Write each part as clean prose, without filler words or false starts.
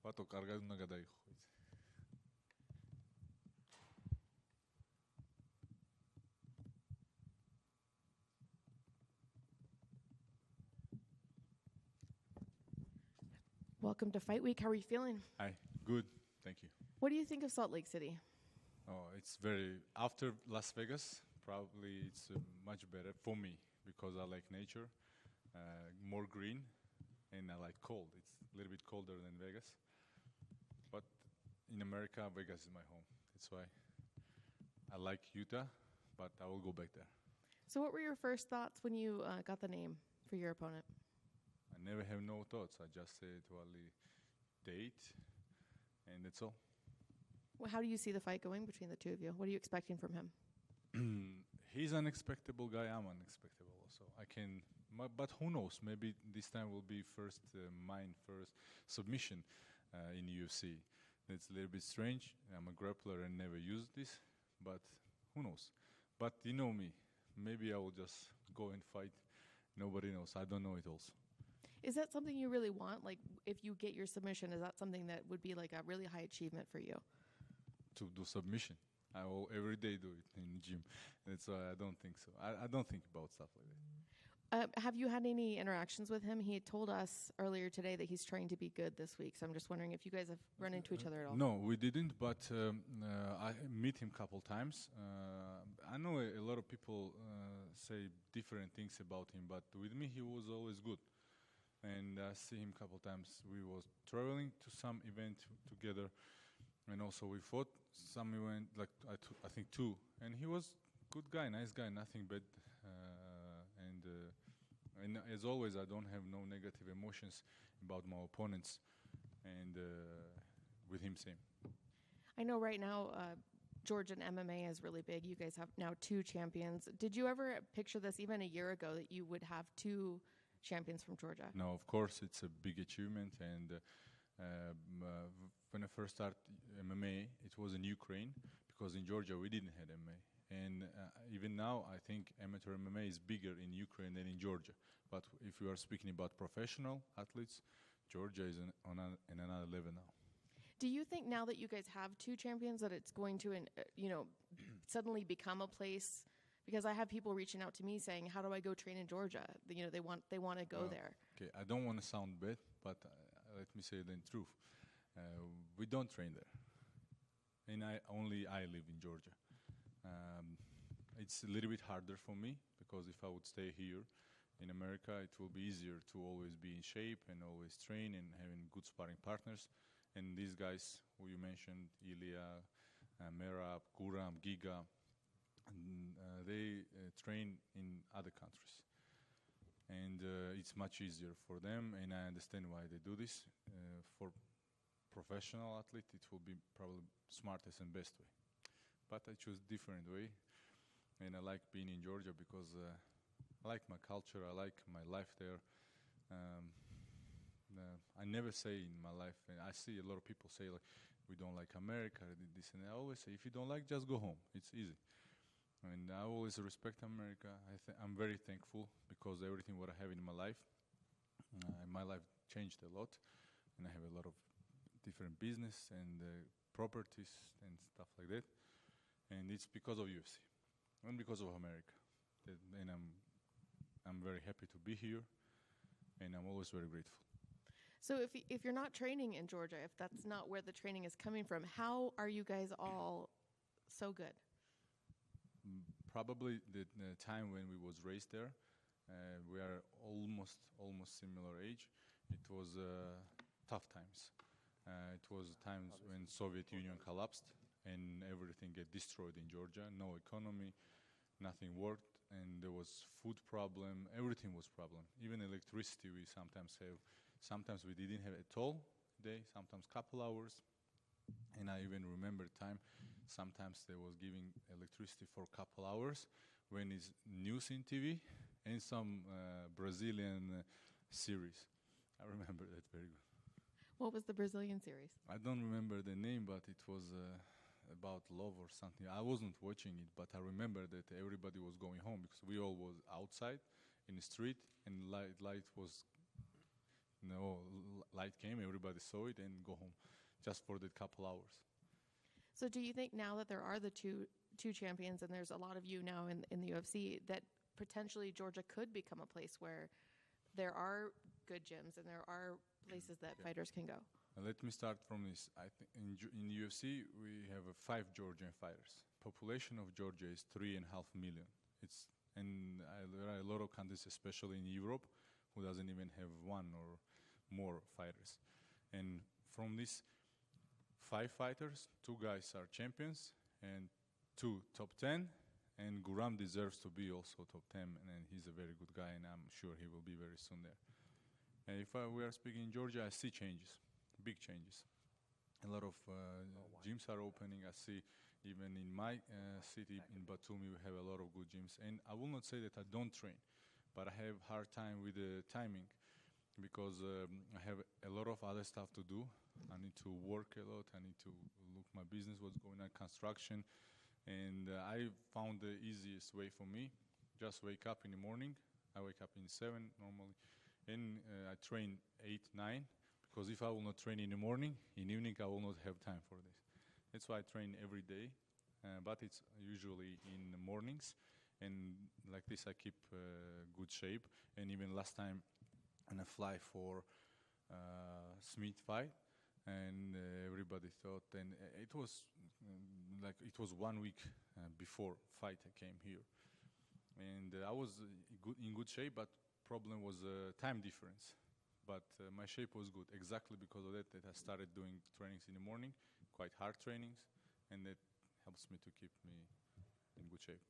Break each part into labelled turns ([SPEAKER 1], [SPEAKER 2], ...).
[SPEAKER 1] ბატო, კარგად უნდა გადაიხოთ.
[SPEAKER 2] Welcome to Fight Week. How are you feeling?
[SPEAKER 1] Hi, good, thank you.
[SPEAKER 2] What do you think of Salt Lake City?
[SPEAKER 1] Oh, it's after Las Vegas, probably it's much better for me because I like nature, more green, and I like cold. It's a little bit colder than Vegas. But in America, Vegas is my home. That's why I like Utah, but I will go back there.
[SPEAKER 2] So what were your first thoughts when you got the name for your opponent?
[SPEAKER 1] I never have no thoughts. I just say to Ali, date, and that's all.
[SPEAKER 2] Well, how do you see the fight going between the two of you? What are you expecting from him?
[SPEAKER 1] He's an unexpected guy. I'm unexpected also. But who knows? Maybe this time will be first submission in UFC. That's a little bit strange. I'm a grappler and never used this, but who knows? But you know me. Maybe I will just go and fight. Nobody knows. I don't know it also.
[SPEAKER 2] Is that something you really want? Like, if you get your submission, is that something that would be like a really high achievement for you?
[SPEAKER 1] To do submission. I will every day do it in the gym. That's why I don't think so. I don't think about stuff like that.
[SPEAKER 2] Have you had any interactions with him? He had told us earlier today that he's trying to be good this week. So I'm just wondering if you guys have run into each other at all.
[SPEAKER 1] No, we didn't, but I met him a couple times. I know a lot of people say different things about him, but with me he was always good. And I see him a couple times. We was traveling to some event together, and also we fought some event, like I think 2. And he was good guy, nice guy, nothing bad. And as always, I don't have no negative emotions about my opponents, and with him same.
[SPEAKER 2] I know right now Georgian MMA is really big. You guys have now 2 champions. Did you ever picture this even a year ago that you would have 2 champions from Georgia?
[SPEAKER 1] No, of course, it's a big achievement. And when I first started MMA, it was in Ukraine, because in Georgia we didn't have MMA. And even now, I think amateur MMA is bigger in Ukraine than in Georgia. But if you are speaking about professional athletes, Georgia is on another level now.
[SPEAKER 2] Do you think now that you guys have 2 champions that it's going to, suddenly become a place? Because I have people reaching out to me saying, "How do I go train in Georgia?" They want to go there.
[SPEAKER 1] Okay, I don't want to sound bad, but let me say the truth. We don't train there, and I live in Georgia. It's a little bit harder for me, because if I would stay here in America, it will be easier to always be in shape and always train and having good sparring partners. And these guys who you mentioned, Ilya, Merab, Guram, Giga, and they train in other countries, and it's much easier for them, and I understand why they do this. For professional athlete, it will be probably smartest and best way, but I choose different way, and I like being in Georgia because I like my culture, I like my life there. I never say in my life, and I see a lot of people say like, we don't like America, this, and I always say, if you don't like, just go home. It's easy. And I always respect America. I'm very thankful, because everything what I have in my life changed a lot, and I have a lot of different business and properties and stuff like that. And it's because of UFC and because of America. And I'm very happy to be here, and I'm always very grateful.
[SPEAKER 2] So if you're not training in Georgia, if that's not where the training is coming from, how are you guys all so good?
[SPEAKER 1] Probably the time when we was raised there, we are almost similar age. It was tough times. It was times when Soviet Union collapsed and everything get destroyed in Georgia. No economy, nothing worked, and there was food problem. Everything was problem. Even electricity we sometimes have. Sometimes we didn't have at all day. Sometimes couple hours. And I even remember time, sometimes they was giving electricity for a couple hours when it's news in TV and some Brazilian series. I remember that very good.
[SPEAKER 2] What was the Brazilian series?
[SPEAKER 1] I don't remember the name, but it was about love or something. I wasn't watching it, but I remember that everybody was going home because we all was outside in the street, and light was no light came, everybody saw it and go home, just for the couple hours.
[SPEAKER 2] So do you think now that there are the two champions and there's a lot of you now in the UFC, that potentially Georgia could become a place where there are good gyms and there are places that fighters can go?
[SPEAKER 1] Let me start from this. I think in UFC we have 5 Georgian fighters. Population of Georgia is 3.5 million. There are a lot of countries, especially in Europe, who doesn't even have 1 or more fighters. And from these 5 fighters, 2 guys are champions and 2 top 10. And Guram deserves to be also top 10, and he's a very good guy, and I'm sure he will be very soon there. And if we are speaking in Georgia, I see changes, big changes. A lot of gyms are opening. I see even in my city, in Batumi, we have a lot of good gyms. And I will not say that I don't train, but I have hard time with the timing because I have a lot of other stuff to do. I need to work a lot. I need to look my business, what's going on, construction. And I found the easiest way for me, just wake up in the morning. I wake up in 7 normally, and I train 8, 9, because if I will not train in the morning, in the evening I will not have time for this. That's why I train every day, but it's usually in the mornings, and like this I keep good shape. And even last time when I fly for Smith fight, and everybody thought, and it was like it was 1 week before fight I came here, and I was in good shape, but problem was time difference. But my shape was good exactly because of that I started doing trainings in the morning, quite hard trainings, and that helps me to keep me in good shape.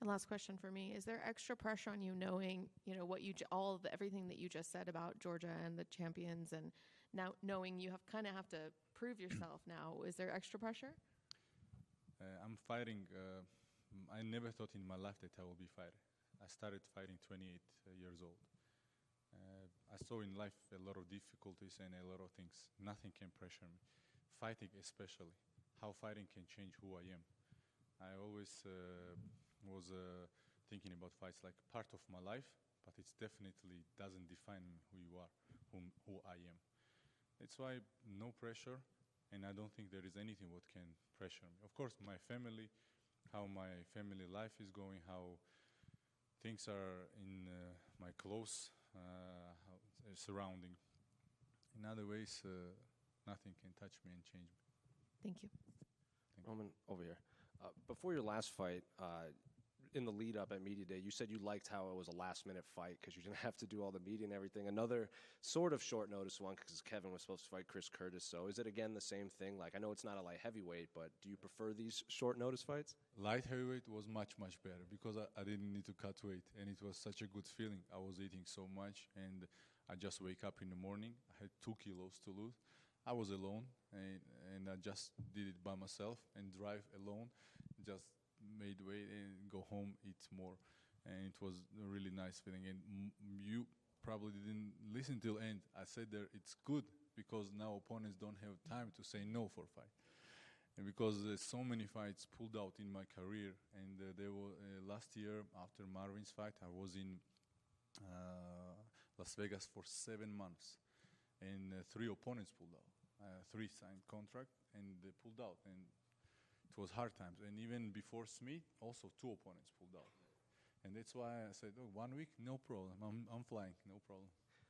[SPEAKER 2] And last question for me: is there extra pressure on you knowing, what everything that you just said about Georgia and the champions, and now knowing you have to prove yourself now? Is there extra pressure?
[SPEAKER 1] I'm fighting. I never thought in my life that I will be fighting. I started fighting 28 years old. I saw in life a lot of difficulties and a lot of things. Nothing can pressure me. Fighting especially. How fighting can change who I am. I always was thinking about fights like part of my life, but it definitely doesn't define who you are, who I am. That's why no pressure, and I don't think there is anything what can pressure me. Of course, my family, how my family life is going, how things are in my close surrounding. In other ways, nothing can touch me and change me.
[SPEAKER 2] Thank you.
[SPEAKER 3] Roman, over here. Before your last fight, in the lead up at Media Day, you said you liked how it was a last-minute fight because you didn't have to do all the media and everything. Another sort of short-notice one because Kevin was supposed to fight Chris Curtis. So is it, again, the same thing? Like, I know it's not a light heavyweight, but do you prefer these short-notice fights?
[SPEAKER 1] Light heavyweight was much, much better because I didn't need to cut weight, and it was such a good feeling. I was eating so much, and I just wake up in the morning. I had 2 kilos to lose. I was alone, and I just did it by myself and drive alone, just made weight and go home, eat more. And it was a really nice feeling. And you probably didn't listen till end. I said there it's good because now opponents don't have time to say no for fight. And because so many fights pulled out in my career, and there were last year after Marvin's fight, I was in Las Vegas for 7 months, and 3 opponents pulled out. 3 signed contract, and they pulled out, and it was hard times. And even before Smith, also 2 opponents pulled out. And that's why I said, 1 week, no problem. I'm flying, no problem.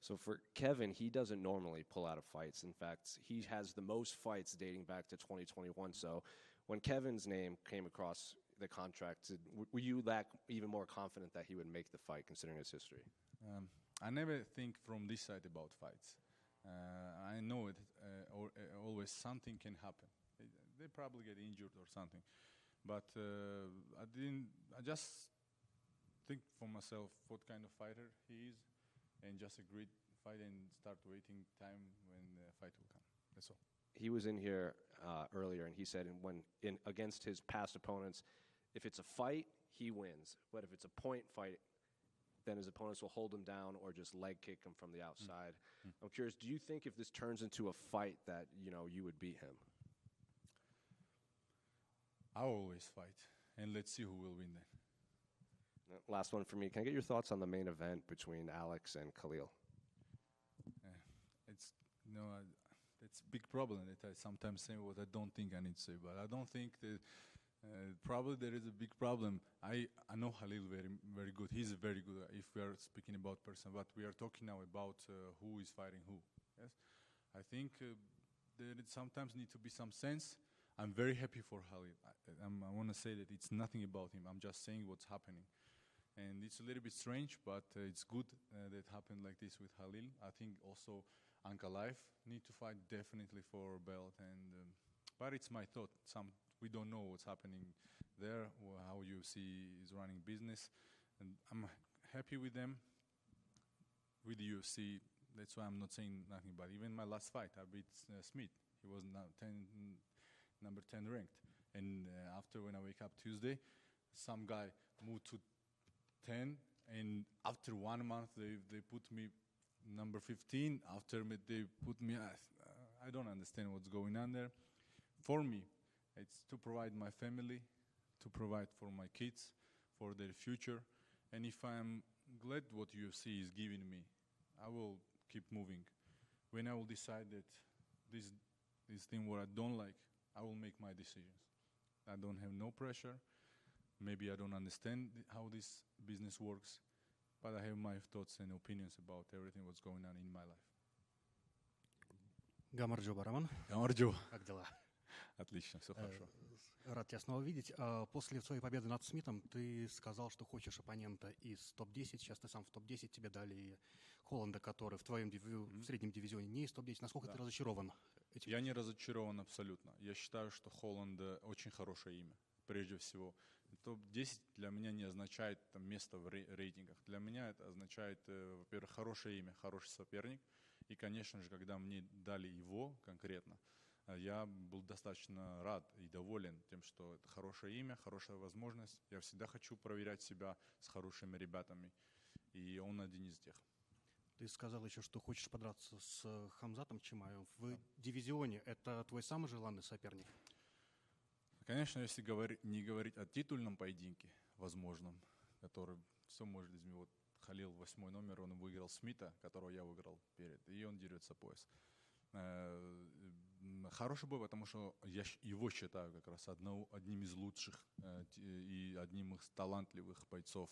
[SPEAKER 3] So for Kevin, he doesn't normally pull out of fights. In fact, he has the most fights dating back to 2021. So when Kevin's name came across the contract, were you that even more confident that he would make the fight, considering his history?
[SPEAKER 1] I never think from this side about fights. I know it. Always something can happen. They probably get injured or something, but I didn't. I just think for myself what kind of fighter he is, and just agreed fight and start waiting time when the fight will come. That's all.
[SPEAKER 3] He was in here earlier, and he said against his past opponents, if it's a fight, he wins. But if it's a point fight, then his opponents will hold him down or just leg kick him from the outside. I'm curious, do you think if this turns into a fight that, you would beat him?
[SPEAKER 1] I always fight, and let's see who will win then.
[SPEAKER 3] Last one for me. Can I get your thoughts on the main event between Alex and Khalil?
[SPEAKER 1] it's it's a big problem that I sometimes say what I don't think I need to say, but I don't think that probably there is a big problem. I know Khalil very good. He's very good if we are speaking about person, but we are talking now about who is fighting who. Yes, I think there sometimes need to be some sense. I'm very happy for Khalil. I want to say that it's nothing about him. I'm just saying what's happening. And it's a little bit strange, but it's good that it happened like this with Khalil. I think also Anka Life need to fight definitely for a belt. But it's my thought. We don't know what's happening there, or how UFC is running business. And I'm happy with them, with the UFC. That's why I'm not saying nothing. But even my last fight, I beat Smith. He was number 10 ranked. And after when I wake up Tuesday, some guy moved to 10, and after 1 month they put me number 15. After me they put me, I don't understand what's going on there. For me, it's to provide my family, to provide for my kids, for their future. And if I'm glad what UFC is giving me, I will keep moving. When I will decide that this thing what I don't like, I will make my decisions. I don't have no pressure. Maybe I don't understand how this business works, but I have my thoughts and opinions about everything what's going on in my life.
[SPEAKER 4] Гамарджо Бараман.
[SPEAKER 1] Гамарджо.
[SPEAKER 4] Как дела?
[SPEAKER 1] Отлично, все хорошо.
[SPEAKER 4] Рад тебя снова видеть. После своей победы над Смитом ты сказал, что хочешь оппонента из топ-10. Сейчас ты сам в топ-10. Тебе дали Холланда, который в твоем в среднем дивизионе не из топ-10. Насколько ты разочарован этим?
[SPEAKER 1] Я не разочарован абсолютно. Я считаю, что Холланд очень хорошее имя, прежде всего. Топ-10 для меня не означает там, место в рейтингах. Для меня это означает, во-первых, хорошее имя, хороший соперник. И, конечно же, когда мне дали его конкретно, я был достаточно рад и доволен тем, что это хорошее имя, хорошая возможность. Я всегда хочу проверять себя с хорошими ребятами. И он один из тех.
[SPEAKER 4] Ты сказал еще, что хочешь подраться с Хамзатом Чимаевым. В дивизионе это твой самый желанный соперник?
[SPEAKER 1] Конечно, если не говорить о титульном поединке, возможном, который все может изменить. Вот Халил 8 номер, он выиграл Смита, которого я выиграл перед, и он дерется пояс. Хороший бой, потому что я его считаю как раз одним из лучших и одним из талантливых бойцов,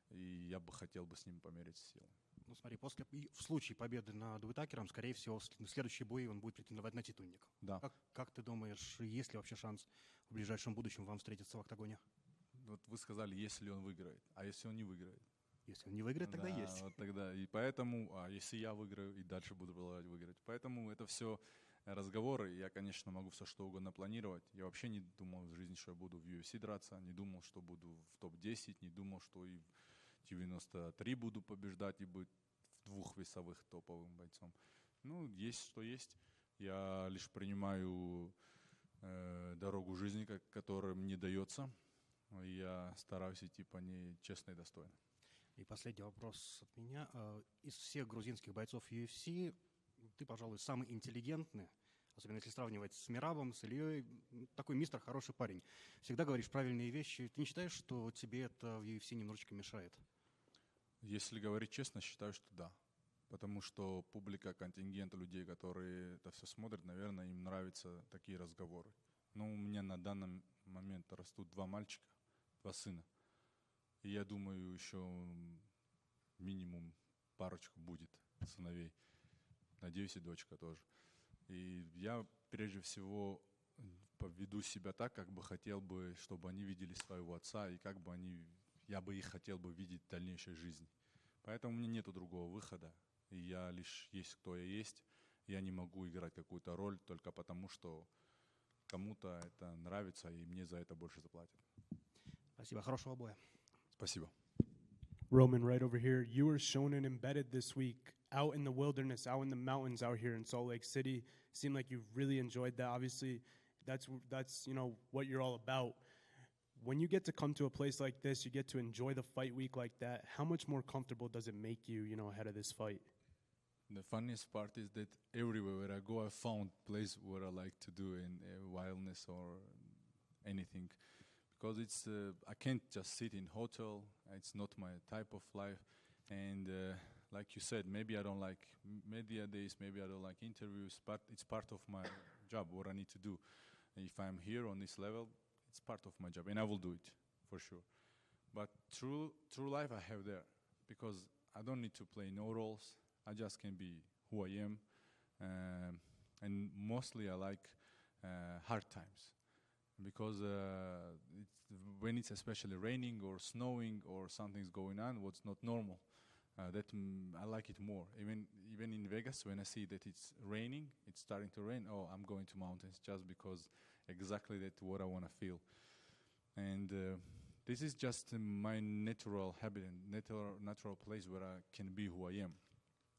[SPEAKER 1] и я бы хотел бы с ним померить силы.
[SPEAKER 4] Ну смотри, в случае победы над Уитакером, скорее всего, в следующий бой он будет претендовать на титульник.
[SPEAKER 1] Да.
[SPEAKER 4] Как ты думаешь, есть ли вообще шанс в ближайшем будущем вам встретиться в октагоне?
[SPEAKER 1] Вот вы сказали, если он выиграет, а если он не выиграет?
[SPEAKER 4] Если он не выиграет, тогда
[SPEAKER 1] да,
[SPEAKER 4] есть.
[SPEAKER 1] Вот тогда. И поэтому, если я выиграю, и дальше буду продолжать выиграть. Поэтому это все разговоры. Я, конечно, могу все что угодно планировать. Я вообще не думал в жизни, что я буду в UFC драться, не думал, что буду в топ-10, не думал, что и в 93 буду побеждать и быть в 2 весовых топовым бойцом. Ну, есть что есть. Я лишь принимаю дорогу жизни, которая мне дается. И я стараюсь идти по ней честно и достойно.
[SPEAKER 4] И последний вопрос от меня. Из всех грузинских бойцов UFC ты, пожалуй, самый интеллигентный, особенно если сравнивать с Мирабом, с Ильей. Такой мистер, хороший парень. Всегда говоришь правильные вещи. Ты не считаешь, что тебе это в UFC немножечко мешает?
[SPEAKER 1] Если говорить честно, считаю, что да. Потому что публика, контингент людей, которые это все смотрят, наверное, им нравятся такие разговоры. Но у меня на данный момент растут 2 мальчика, 2 сына. И я думаю, еще минимум парочку будет сыновей. Надеюсь, и дочка тоже. И я прежде всего поведу себя так, как бы хотел бы, чтобы они видели своего отца, и как бы я бы их хотел бы видеть в дальнейшей жизни. Поэтому у меня нету другого выхода. И я лишь есть, кто я есть. Я не могу играть какую-то роль только потому, что кому-то это нравится, и мне за это больше заплатят.
[SPEAKER 4] Спасибо. Хорошего боя.
[SPEAKER 1] Спасибо.
[SPEAKER 5] Roman, right over here. You were shown and embedded this week out in the wilderness, out in the mountains out here in Salt Lake City. Seemed like you really enjoyed that. Obviously, that's what you're all about. When you get to come to a place like this, you get to enjoy the fight week like that. How much more comfortable does it make you, ahead of this fight?
[SPEAKER 1] The funniest part is that everywhere where I go, I found place where I like to do in wildness or anything. Because I can't just sit in hotel. It's not my type of life. And like you said, maybe I don't like media days, maybe I don't like interviews, but it's part of my job, what I need to do. And if I'm here on this level, it's part of my job, and I will do it for sure. But true life I have there, because I don't need to play no roles. I just can be who I am, and mostly I like hard times, because when it's especially raining or snowing or something's going on, what's not normal, I like it more. Even in Vegas, when I see that it's raining, it's starting to rain. Oh, I'm going to mountains just because exactly that's what I want to feel. And this is just my natural habit and natural place where I can be who I am,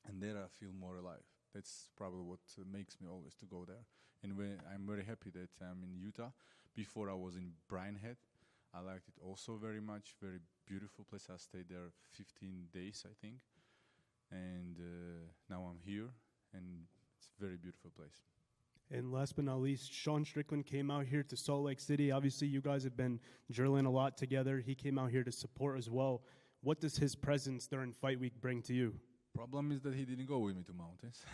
[SPEAKER 1] and there I feel more alive. That's probably what makes me always to go there. And I'm very happy that I'm in Utah. Before I was in Bryan Head. I liked it also very much. Very beautiful place. I stayed there 15 days, I think. And now I'm here, and it's a very beautiful place.
[SPEAKER 5] And last but not least, Sean Strickland came out here to Salt Lake City. Obviously, you guys have been drilling a lot together. He came out here to support as well. What does his presence during fight week bring to you?
[SPEAKER 1] Problem is that he didn't go with me to mountains.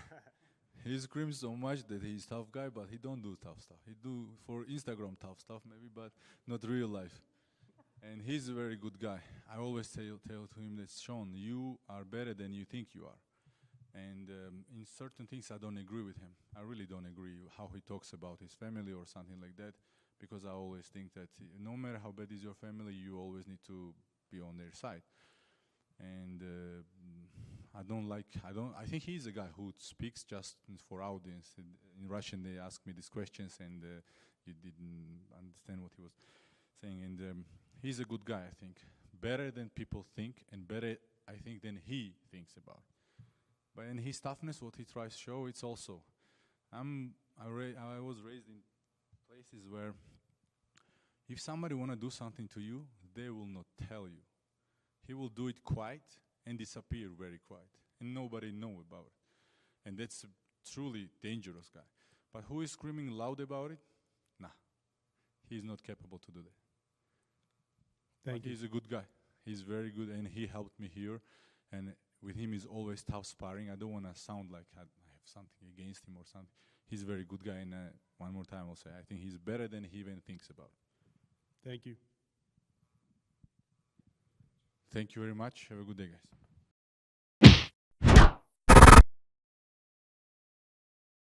[SPEAKER 1] He screams so much that he's tough guy, but he don't do tough stuff. He do for Instagram tough stuff maybe, but not real life. And he's a very good guy. I always tell to him that, Sean, you are better than you think you are. And in certain things I don't agree with him. I really don't agree how he talks about his family or something like that, because I always think that no matter how bad is your family, you always need to be on their side. And I think he's a guy who speaks just for audience. In Russian they asked me these questions, and you didn't understand what he was saying. And he's a good guy, I think. Better than people think, and better, I think, than he thinks about. But in his toughness, what he tries to show, it's also, I was raised in places where if somebody want to do something to you, they will not tell you. He will do it quiet and disappear very quiet, and nobody know about it. And that's a truly dangerous guy. But who is screaming loud about it? Nah, he's not capable to do that.
[SPEAKER 5] Thank you.
[SPEAKER 1] He's a good guy. He's very good, and he helped me here. And with him is always tough sparring. I don't want to sound like I have something against him or something. He's a very good guy, and one more time I'll say, I think he's better than he even thinks about.
[SPEAKER 5] Thank you.
[SPEAKER 1] Thank you very much. Have a good day, guys.